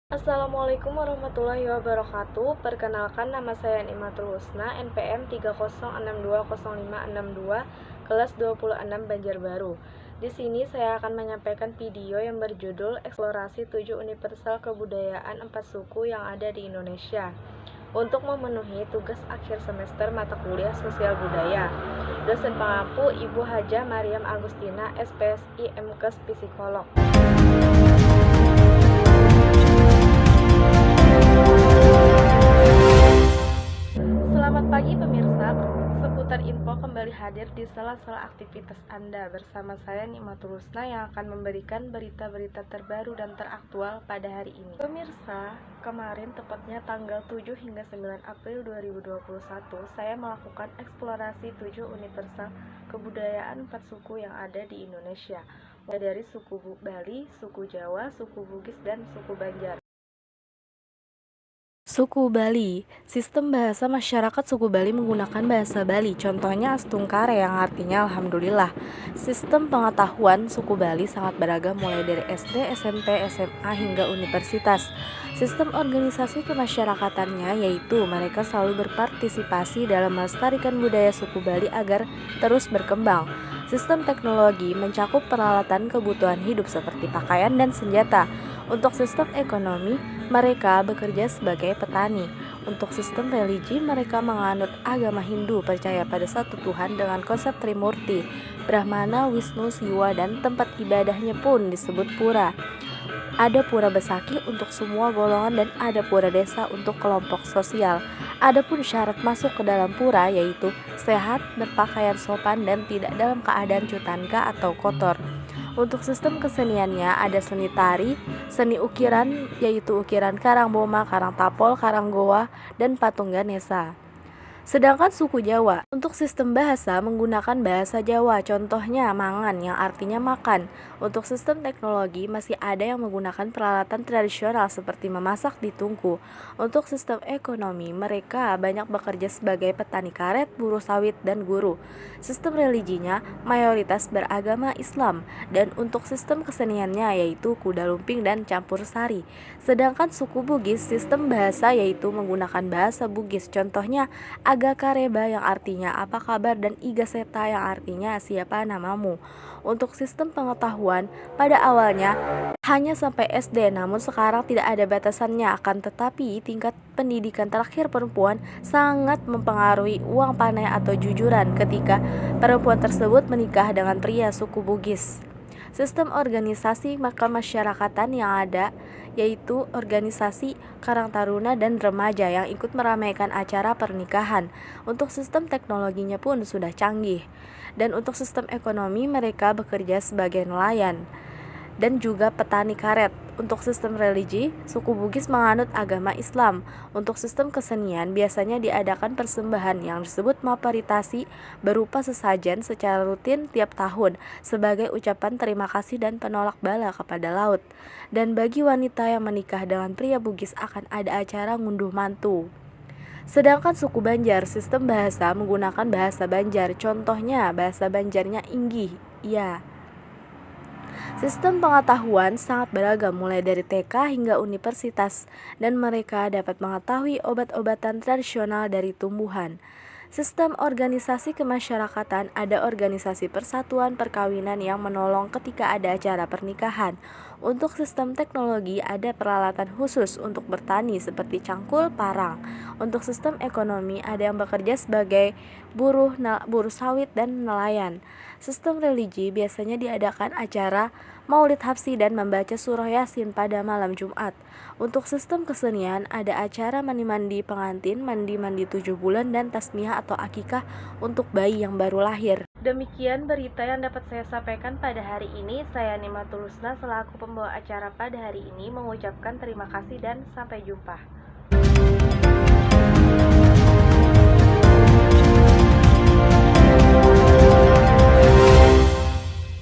Assalamualaikum warahmatullahi wabarakatuh. Perkenalkan, nama saya Nimatul Husna, NPM 306200562, kelas 26 Banjarbaru. Di sini saya akan menyampaikan video yang berjudul Eksplorasi 7 Universal Kebudayaan 4 Suku yang ada di Indonesia untuk memenuhi tugas akhir semester mata kuliah Sosial Budaya. Dosen pengampu Ibu Hajah Mariam Agustina, SPSI MKes Psikolog. Selamat pagi pemirsa, seputar info kembali hadir di sela-sela aktivitas Anda bersama saya Nimatul Husna yang akan memberikan berita-berita terbaru dan teraktual pada hari ini. Pemirsa, kemarin tepatnya tanggal 7 hingga 9 April 2021, saya melakukan eksplorasi 7 universal kebudayaan 4 suku yang ada di Indonesia, mulai dari suku Bali, suku Jawa, suku Bugis, dan suku Banjar. Suku Bali. Sistem bahasa masyarakat suku Bali menggunakan bahasa Bali, contohnya Astungkare yang artinya Alhamdulillah. Sistem pengetahuan suku Bali sangat beragam mulai dari SD, SMP, SMA hingga universitas. Sistem organisasi kemasyarakatannya yaitu mereka selalu berpartisipasi dalam melestarikan budaya suku Bali agar terus berkembang. Sistem teknologi mencakup peralatan kebutuhan hidup seperti pakaian dan senjata. Untuk sistem ekonomi, mereka bekerja sebagai petani. Untuk sistem religi, mereka menganut agama Hindu, percaya pada satu Tuhan dengan konsep Trimurti, Brahmana, Wisnu, Siwa, dan tempat ibadahnya pun disebut pura. Ada pura besaki untuk semua golongan dan ada pura desa untuk kelompok sosial. Adapun syarat masuk ke dalam pura yaitu sehat, berpakaian sopan, dan tidak dalam keadaan cutanka atau kotor. Untuk sistem keseniannya ada seni tari, seni ukiran yaitu ukiran Karangboma, Karangtapol, Karanggowa, dan patung Ganesha. Sedangkan suku Jawa, untuk sistem bahasa menggunakan bahasa Jawa, contohnya mangan yang artinya makan. Untuk sistem teknologi masih ada yang menggunakan peralatan tradisional seperti memasak di tungku. Untuk sistem ekonomi, mereka banyak bekerja sebagai petani karet, buruh sawit, dan guru. Sistem religinya mayoritas beragama Islam, dan untuk sistem keseniannya yaitu kuda lumping dan campur sari. Sedangkan suku Bugis, sistem bahasa yaitu menggunakan bahasa Bugis, contohnya Aga Kareba yang artinya apa kabar dan Iga Seta yang artinya siapa namamu. Untuk sistem pengetahuan, pada awalnya hanya sampai SD, namun sekarang tidak ada batasannya, akan tetapi tingkat pendidikan terakhir perempuan sangat mempengaruhi uang panai atau jujuran ketika perempuan tersebut menikah dengan pria suku Bugis. Sistem organisasi kemasyarakatan yang ada yaitu organisasi Karang Taruna dan remaja yang ikut meramaikan acara pernikahan. Untuk sistem teknologinya pun sudah canggih. Dan untuk sistem ekonomi mereka bekerja sebagai nelayan dan juga petani karet. Untuk sistem religi, suku Bugis menganut agama Islam. Untuk sistem kesenian, biasanya diadakan persembahan yang disebut maparitasi berupa sesajen secara rutin tiap tahun sebagai ucapan terima kasih dan penolak bala kepada laut. Dan bagi wanita yang menikah dengan pria Bugis akan ada acara ngunduh mantu. Sedangkan suku Banjar, sistem bahasa menggunakan bahasa Banjar, contohnya bahasa Banjarnya Inggih, ya. Sistem pengetahuan sangat beragam mulai dari TK hingga universitas dan mereka dapat mengetahui obat-obatan tradisional dari tumbuhan. Sistem organisasi kemasyarakatan ada organisasi persatuan perkawinan yang menolong ketika ada acara pernikahan. Untuk sistem teknologi ada peralatan khusus untuk bertani seperti cangkul, parang. Untuk sistem ekonomi ada yang bekerja sebagai buruh sawit dan nelayan. Sistem religi biasanya diadakan acara Maulid Habsi dan membaca surah Yasin pada malam Jumat. Untuk sistem kesenian ada acara mandi-mandi pengantin, mandi-mandi 7 bulan dan tasmiyah atau akikah untuk bayi yang baru lahir. Demikian berita yang dapat saya sampaikan pada hari ini. Saya Nimatul Husna selaku pembawa acara pada hari ini mengucapkan terima kasih dan sampai jumpa.